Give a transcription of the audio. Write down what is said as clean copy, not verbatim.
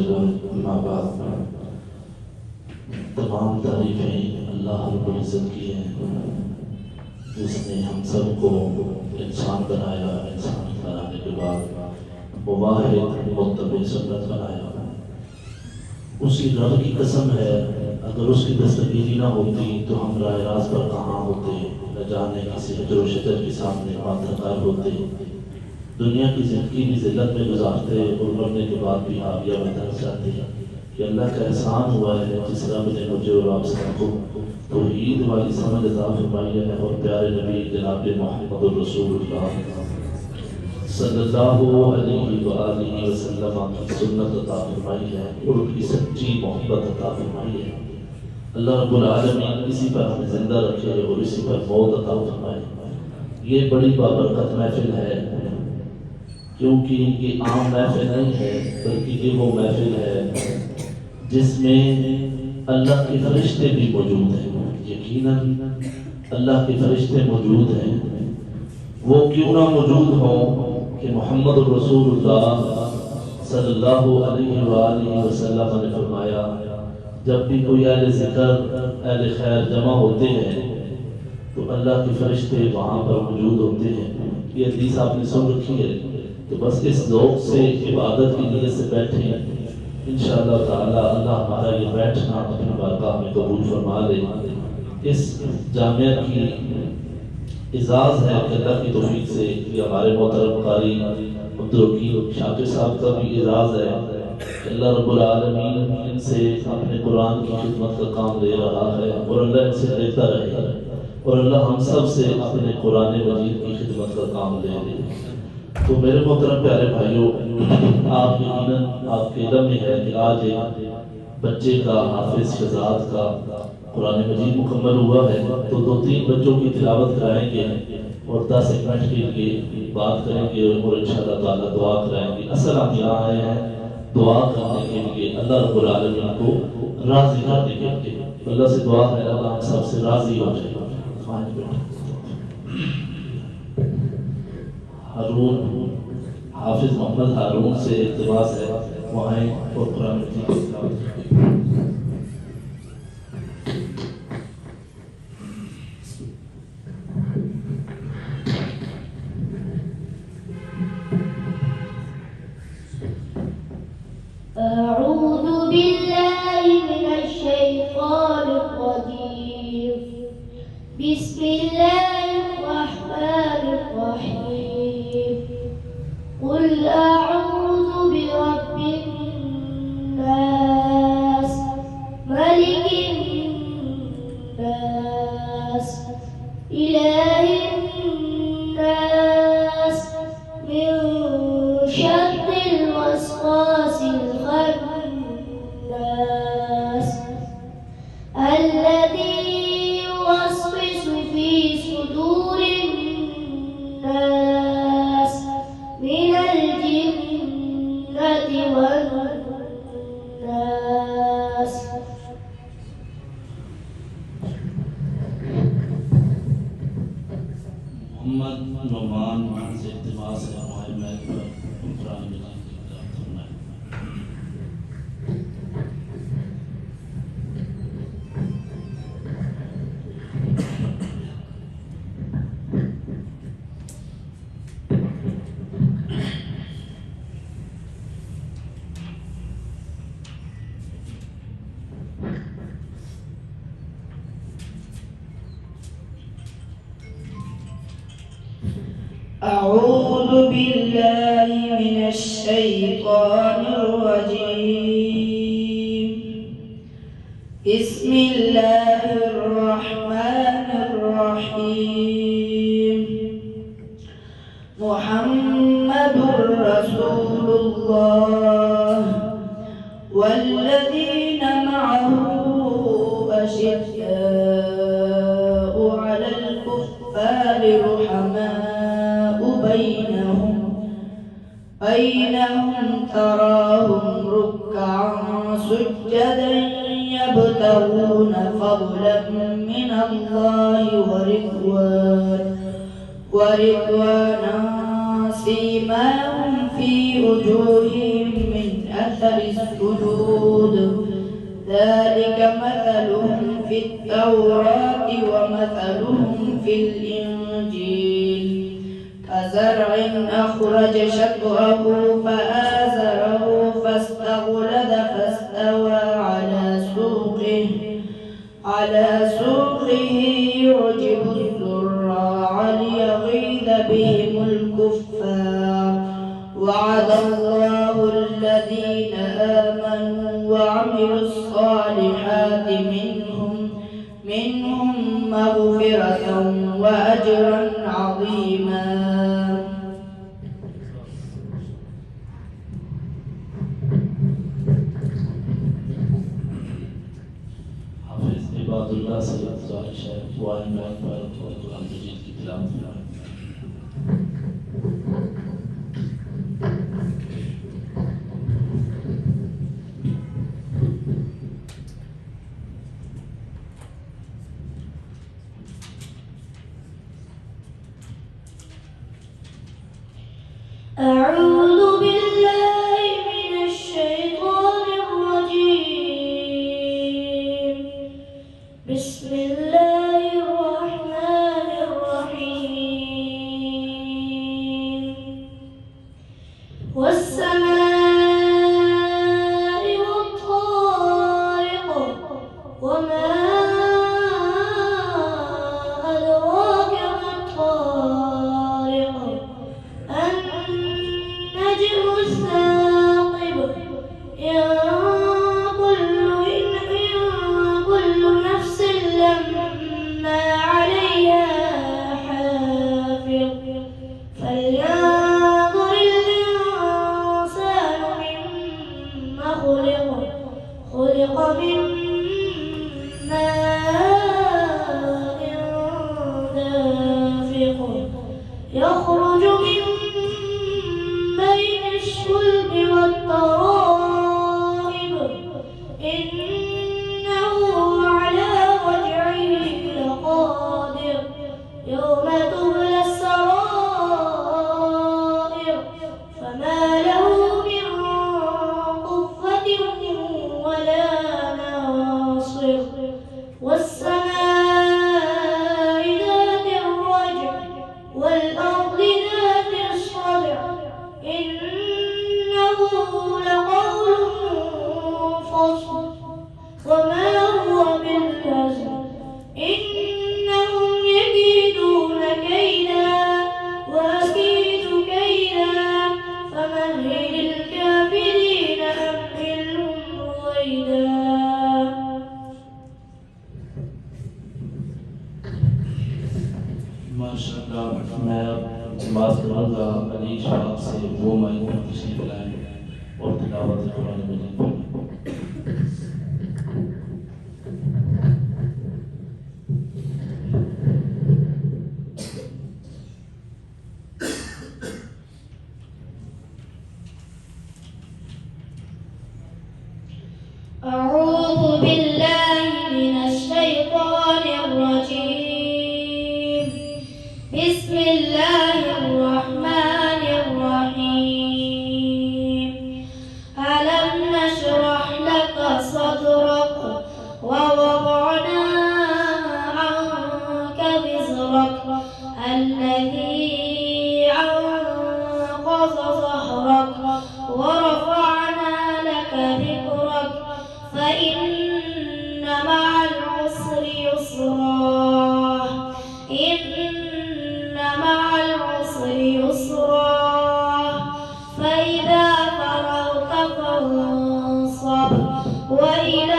अम्मा बाद, तमाम तारीफ़ें अल्लाह रब्बुल इज़्ज़त की हैं जिसने हम सबको इंसान बनाया। इंसान बनाने के बाद मुवाहिद मुत्तबी सुन्नत बनाया। उसी रब की कसम है, अगर उसकी दस्तगीरी ना होती तो हम राह रास्त पर कहाँ होते, न जाने किसी हजर शजर के सामने मातहकार होते, दुनिया की ज़िंदगी भी ज़िल्लत में गुजारते और मरने के बाद भी हाविया में दर जाते। कि अल्लाह का एहसान हुआ है जिस रब ने मुझे और आप सबको तौहीद वाली समझ अता फरमाई है और प्यारे नबी जनाब मुहम्मद रसूलुल्लाह सल्लल्लाहु अलैहि वसल्लम की सुन्नत अता फरमाई है और उनकी सच्ची मोहब्बत अता फरमाई है। अल्लाह रब्बुल आलमीन इसी पर हमें जिंदा रखे और इसी पर मौत अता फरमाए। ये बड़ी बाबरकत महफिल है, क्योंकि ये आम महफिल नहीं है, बल्कि ये वो महफिल है जिसमें अल्लाह के फरिश्ते भी मौजूद हैं। यकीनन अल्लाह के फरिश्ते मौजूद हैं। वो क्यों ना मौजूद हों कि मोहम्मद रसूलुल्लाह सल्लल्लाहु अलैहि वसल्लम ने फरमाया, जब भी कोई अहले ज़िक्र अहले खैर जमा होते हैं तो अल्लाह के फरिश्ते वहाँ पर मौजूद होते हैं। ये हदीस आपने सुन रखी है, तो बस इस ज़ौक़ से इबादत की नीयत से बैठे इंशाअल्लाह ताला अल्लाह हमारा ये बैठना अपनी बारगाह में कबूल फरमा ले। इस जामिया की इजाज़ है कि अल्लाह की तौफीक से कि हमारे मोहतरम कारी अब्दुल वकील शाकिर साहब का भी इजाज़ है कि अल्लाह रब्बुल आलमीन इनसे अपने कुरान की खिदमत का काम ले रहा है और अल्लाह इनसे लेता रहे और अल्लाह हम सब से अपने कुरान मजीद की खिदमत का काम ले ले। तो मेरे मोहतरम प्यारे भाइयों, आप यकीनन आपके इल्म में है कि आज एक बच्चे का हाफिज शहजाद का कुरान मजीद मुकम्मल हुआ है, तो 2-3 बच्चों की तिलावत कराएंगे और 10 मिनट के लिए बात करेंगे और इंशाअल्लाह ताला दुआ कराएंगे। असल हम यहाँ आए हैं दुआ करने के लिए, अल्लाह रब्बुल आलमीन को राज़ी करने के लिए। अल्लाह से दुआ है अल्लाह हम सबसे राज़ी हो जाए। हारून हाफिज मोहम्मद हारून से इल्तिमास है वहाँ और कुरान मजीद की तिलावत करें। أعوذ بالله من الشيطان الرجيم. بسم الله الرحمن الرحيم. قل أعوذ برب الناس ملك الناس إله الناس من شر الوسواس الخناس الذي يوسوس في صدور الناس من الجنة والناس. मोहम्मद नुमान से इल्तिमास है हमारे महल पर कुरान मजीद की तिलावत फरमाएं। أعوذ بالله من الشيطان الرجيم. بسم الله الرحمن الرحيم. محمد رسول الله والذين معه أشداء على الكفار رحماء بينهم تراهم ركعا سجدا يبتغون فضلا من الله ورضوانا سيماهم في وجوههم من أثر السجود ذلك مثلهم في التوراة ومثلهم في الإنجيل كزرع أخرج شطأه فآزره فاستغلظ فاستوى على سوقه يعجب الزراع ليغيظ بهم الكفار وعد الله الذين آمنوا وعملوا الصالحات منهم مغفرة وأجرا عظيما. हाफिज इबादुल्लाह सैयद ज़ाहिर शाह वाइम पर कुरान मजीद की तिलावत फरमाएं। أعوذ بالله من الشيطان الرجيم بسم الله الرحمن الرحيم والسماء والطارق وما أدراك ما الطارق النجم الثاقب إن كل نفس لما عليها حافظ فلينظر الإنسان مما خلق من ماء دافق يخرج من بين الصلب والترائب إنه على رجعه لقادر يوم تبلى السرائر فما له من قوة ولا ناصر والسماء ذات الرجع والأرض ذات الصدع إنه لقول فصل وما هو بالهزل إنهم يكيدون كيدا وأكيد كيدا فمهل الكافرين أمهلهم رويدا. माशाअल्लाह मैं बात करूँगा अली शाह से वो माइक में तशरीफ लाएं और तिलावत कुरान मजीद पढ़ें। أعوذ بالله من الشيطان الرجيم بسم الله الرحمن الرحيم ألم نشرح لك صدرك ووضعنا عنك وزرك الذي أنقض ظهرك ورفعنا لك ذكرك فإن مع العسر يسرا إن مع العسر يسرا فإذا فرغت فانصب وإلى